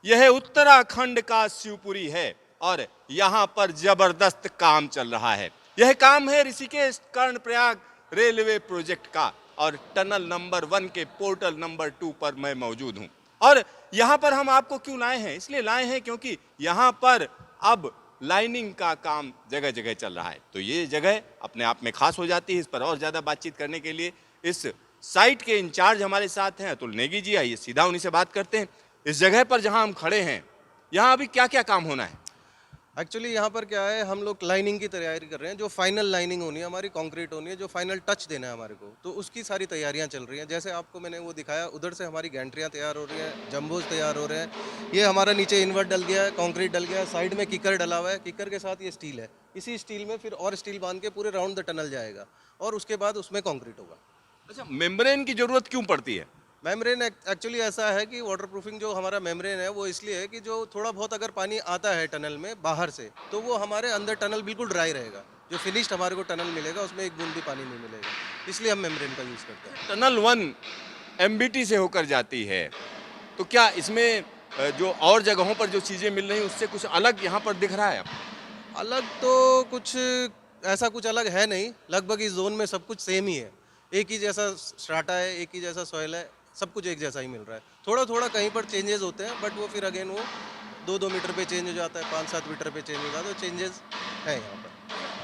यह उत्तराखंड का शिवपुरी है और यहाँ पर जबरदस्त काम चल रहा है। यह काम है ऋषिकेश कर्णप्रयाग रेलवे प्रोजेक्ट का और टनल नंबर 1 के पोर्टल नंबर 2 पर मैं मौजूद हूँ। और यहाँ पर हम आपको क्यों लाए हैं? इसलिए लाए हैं क्योंकि यहाँ पर अब लाइनिंग का काम जगह जगह चल रहा है। तो ये जगह अपने आप में खास हो जाती है। इस पर और ज़्यादा बातचीत करने के लिए इस साइट के इंचार्ज हमारे साथ हैं, अतुल नेगी जी। आइए सीधा उन्हीं से बात करते हैं। इस जगह पर जहां हम खड़े हैं, यहाँ अभी क्या क्या काम होना है? एक्चुअली यहाँ पर क्या है, हम लोग लाइनिंग की तैयारी कर रहे हैं। जो फाइनल लाइनिंग होनी है हमारी, कंक्रीट होनी है, जो फाइनल टच देना है हमारे को, तो उसकी सारी तैयारियाँ चल रही हैं। जैसे आपको मैंने वो दिखाया, उधर से हमारी गैंट्रियाँ तैयार हो रही हैं, जम्बोज तैयार हो रहे हैं। ये हमारा नीचे इन्वर्ट डल गया है, कंक्रीट डल गया है, साइड में किकर डला हुआ है, किकर के साथ ये स्टील है। इसी स्टील में फिर और स्टील बांध के पूरे राउंड द टनल जाएगा और उसके बाद उसमें कॉन्क्रीट होगा। अच्छा, मेम्ब्रेन की जरूरत क्यों पड़ती है? मेम्ब्रेन एक्चुअली ऐसा है कि वाटर प्रूफिंग जो हमारा मेम्ब्रेन है वो इसलिए है कि जो थोड़ा बहुत अगर पानी आता है टनल में बाहर से, तो वो हमारे अंदर टनल बिल्कुल ड्राई रहेगा। जो फिनिश्ड हमारे को टनल मिलेगा उसमें एक बूंद भी पानी नहीं मिलेगा, इसलिए हम मेम्ब्रेन का यूज़ करते हैं। टनल 1 एमबीटी से होकर जाती है, तो क्या इसमें जो और जगहों पर जो चीज़ें मिल रही हैं उससे कुछ अलग यहाँ पर दिख रहा है आपको? अलग तो कुछ ऐसा कुछ अलग है नहीं, लगभग इस जोन में सब कुछ सेम ही है। एक ही जैसा स्ट्राटा है, एक ही जैसा सॉइल है, सब कुछ एक जैसा ही मिल रहा है। थोड़ा थोड़ा कहीं पर चेंजेस होते हैं, बट वो फिर अगेन वो 2-2 मीटर पे चेंज हो जाता है, 5-7 मीटर पे चेंज हो जाता है, तो चेंजेस हैं यहाँ पर।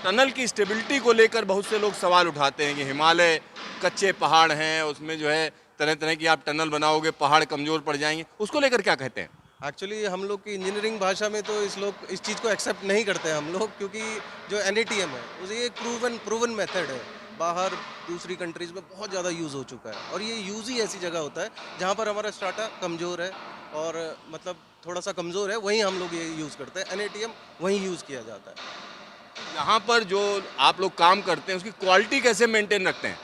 टनल की स्टेबिलिटी को लेकर बहुत से लोग सवाल उठाते हैं कि हिमालय कच्चे पहाड़ हैं, उसमें जो है तरह तरह की आप टनल बनाओगे, पहाड़ कमज़ोर पड़ जाएंगे। उसको लेकर क्या कहते हैं? एक्चुअली हम लोग की इंजीनियरिंग भाषा में तो इस चीज़ को एक्सेप्ट नहीं करते हैं हम लोग, क्योंकि जो NATM है उसे ये प्रूवन मेथड है। बाहर दूसरी कंट्रीज़ में बहुत ज़्यादा यूज़ हो चुका है और ये यूज़ ही ऐसी जगह होता है जहाँ पर हमारा स्ट्राटा कमज़ोर है और मतलब थोड़ा सा कमज़ोर है, वहीं हम लोग ये यूज़ करते हैं। NATM वहीं यूज़ किया जाता है। यहाँ पर जो आप लोग काम करते हैं उसकी क्वालिटी कैसे मेंटेन रखते हैं?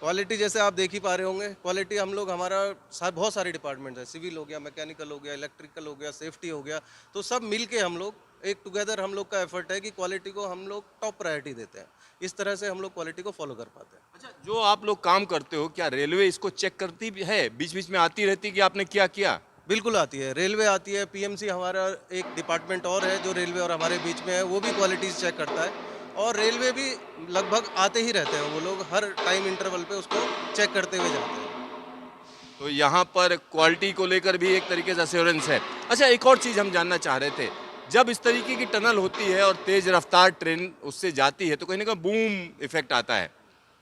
क्वालिटी जैसे आप देख ही पा रहे होंगे, क्वालिटी हम लोग बहुत सारे डिपार्टमेंट्स हैं, सिविल हो गया, मैकेनिकल हो गया, इलेक्ट्रिकल हो गया, सेफ्टी हो गया, तो सब मिल के हम लोग एक टुगेदर हम लोग का एफर्ट है कि क्वालिटी को हम लोग टॉप प्रायोरिटी देते हैं। इस तरह से हम लोग क्वालिटी को फॉलो कर पाते हैं। अच्छा, जो आप लोग काम करते हो क्या रेलवे इसको चेक करती भी है? बीच बीच में आती रहती है कि आपने क्या किया? बिल्कुल आती है, रेलवे आती है, PMC हमारा एक डिपार्टमेंट और है जो रेलवे और हमारे बीच में है, वो भी क्वालिटीज़ चेक करता है और रेलवे भी लगभग आते ही रहते हैं। वो लोग हर टाइम इंटरवल पे उसको चेक करते हुए जाते हैं। तो यहाँ पर क्वालिटी को लेकर भी एक तरीके से अश्योरेंस है। अच्छा, एक और चीज़ हम जानना चाह रहे थे, जब इस तरीके की टनल होती है और तेज रफ्तार ट्रेन उससे जाती है तो कहीं ना कहीं बूम इफेक्ट आता है,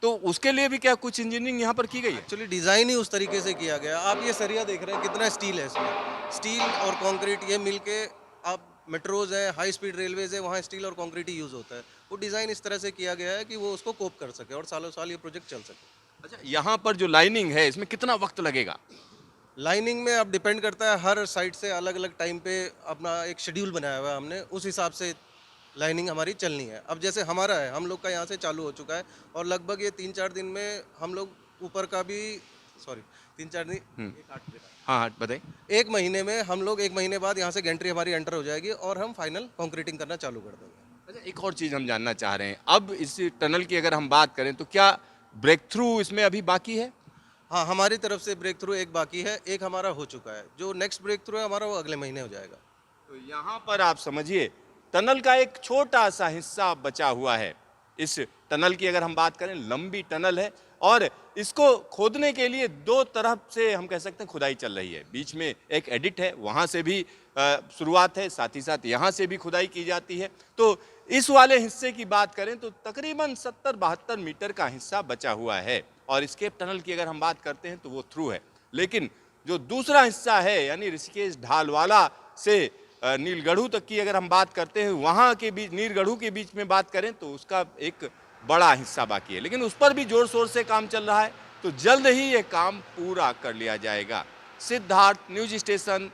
तो उसके लिए भी क्या कुछ इंजीनियरिंग यहाँ पर की गई है? एक्चुअली डिज़ाइन ही उस तरीके से किया गया। आप ये सरिया देख रहे हैं, कितना स्टील है इसमें। स्टील और कंक्रीट ये मिलके, आप मेट्रोज़ है, हाई स्पीड रेलवेज़ है, वहाँ स्टील और कंक्रीट ही यूज़ होता है। वो डिज़ाइन इस तरह से किया गया है कि वो उसको कोप कर सके और सालों साल ये प्रोजेक्ट चल सके। अच्छा, यहाँ पर जो लाइनिंग है इसमें कितना वक्त लगेगा? लाइनिंग में अब डिपेंड करता है, हर साइट से अलग अलग टाइम पे अपना एक शेड्यूल बनाया हुआ है हमने, उस हिसाब से लाइनिंग हमारी चलनी है। अब जैसे हमारा है, हम लोग का यहाँ से चालू हो चुका है और लगभग ये 3-4 दिन में हम लोग ऊपर का भी, सॉरी 3-4 दिन, हाँ हाँ, बताइए। 1 महीने में हम लोग 1 महीने बाद यहाँ से गैंट्री हमारी एंटर हो जाएगी और हम फाइनल कंक्रीटिंग करना चालू कर देंगे। अच्छा, एक और चीज़ हम जानना चाह रहे हैं, अब इस टनल की अगर हम बात करें तो क्या ब्रेक थ्रू इसमें अभी बाकी है? हाँ, हमारी तरफ से ब्रेक थ्रू एक बाकी है, एक हमारा हो चुका है। जो नेक्स्ट ब्रेक थ्रू है हमारा वो अगले महीने हो जाएगा। तो यहाँ पर आप समझिए टनल का एक छोटा सा हिस्सा बचा हुआ है। इस टनल की अगर हम बात करें, लंबी टनल है और इसको खोदने के लिए 2 तरफ से हम कह सकते हैं खुदाई चल रही है। बीच में एक एडिट है, वहाँ से भी शुरुआत है, साथ ही साथ यहाँ से भी खुदाई की जाती है। तो इस वाले हिस्से की बात करें तो तकरीबन 70-72 मीटर का हिस्सा बचा हुआ है और स्केप टनल की अगर हम बात करते हैं तो वो थ्रू है। लेकिन जो दूसरा हिस्सा है यानी ऋषिकेश ढालवाला से नीलगढ़ू तक की अगर हम बात करते हैं, वहाँ के बीच नीलगढ़ू के बीच में बात करें तो उसका एक बड़ा हिस्सा बाकी है, लेकिन उस पर भी जोर शोर से काम चल रहा है। तो जल्द ही ये काम पूरा कर लिया जाएगा। Siddharth, news station,